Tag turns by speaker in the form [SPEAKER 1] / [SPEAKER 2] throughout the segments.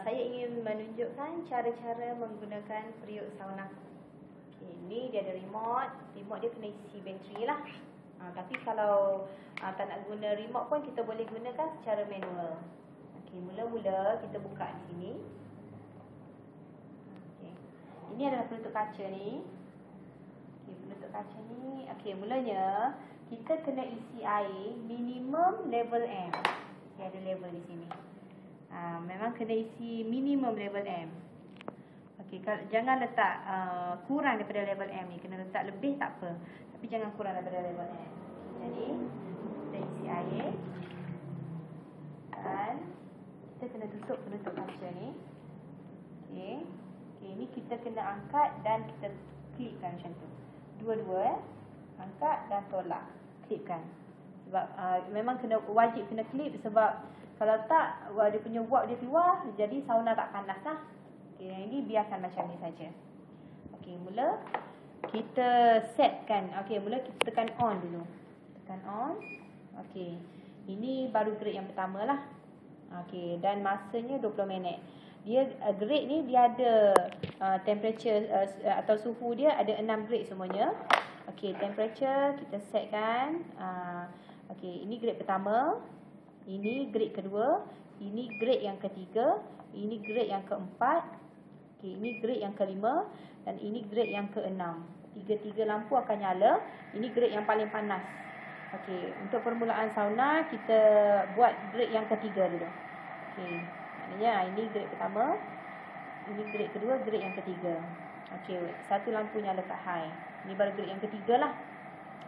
[SPEAKER 1] saya ingin menunjukkan cara-cara menggunakan periuk sauna. Okay, ni dia ada remote. Remote dia kena isi bateri lah. Tapi kalau tak nak guna remote pun kita boleh gunakan secara manual. Okay, mula-mula kita buka di sini. Okay. Ini adalah penutup kaca ni. Okay, penutup kaca ni. Okay, mulanya kita kena isi air minimum level M. Okay, ada level di sini. Memang kena isi minimum level M. Okey, jangan letak kurang daripada level M ni. Kena letak lebih tak apa, tapi jangan kurang daripada level M. Jadi kita isi air dan kita kena tutup penutup kaca ni. Okey. Okey, ni kita kena angkat dan kita klipkan macam tu. Dua-dua angkat dan tolak. Klipkan. Sebab memang wajib kena klip, sebab kalau tak, dia punya wap dia keluar, jadi sauna tak panas lah. Okay, yang ini biarkan macam ni saja. Okay, mula kita setkan. Okay, mula kita tekan on dulu. Tekan on. Okay, ini baru grade yang pertama lah. Okay, dan masanya 20 minit. Dia grade ni dia ada temperature atau suhu dia ada 6 grade semuanya. Okay, temperature kita setkan. Okay, ini grade pertama. Ini grade kedua, ini grade yang ketiga, ini grade yang keempat, okay, ini grade yang kelima, dan ini grade yang keenam. Tiga-tiga lampu akan nyala. Ini grade yang paling panas. Okay, untuk permulaan sauna kita buat grade yang ketiga dulu. Okay, maknanya ini grade pertama, ini grade kedua, grade yang ketiga. Okay, satu lampu nyala kat high. Ini baru grade yang ketiga lah.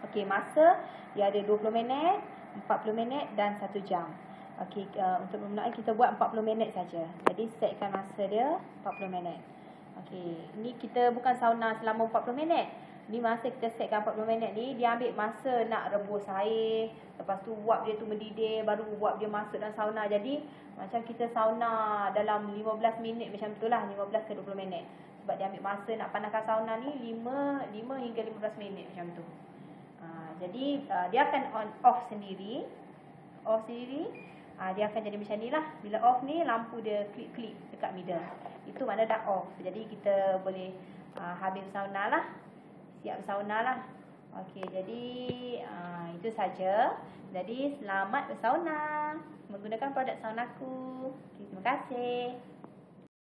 [SPEAKER 1] Okay, masa dia ada 20 minit, 40 minit dan 1 jam. Okey, untuk permulaan kita buat 40 minit saja. Jadi setkan masa dia 40 minit. Okey, ni kita bukan sauna selama 40 minit. Ni masa kita setkan 40 minit ni, dia ambil masa nak rebus air, lepas tu wap dia tu mendidih, baru wap dia masuk dalam sauna. Jadi macam kita sauna dalam 15 minit macam tu lah, 15 ke 20 minit. Sebab dia ambil masa nak panaskan sauna ni 5 hingga 15 minit macam tu. Jadi dia akan on off sendiri. Dia akan jadi macam ni lah. Bila off ni, lampu dia klip-klip dekat middle. Itu makna dah off. Jadi kita boleh habis sauna lah. Siap sauna lah. Okey, jadi itu saja. Jadi selamat bersauna menggunakan produk saunaku. Okay, terima kasih.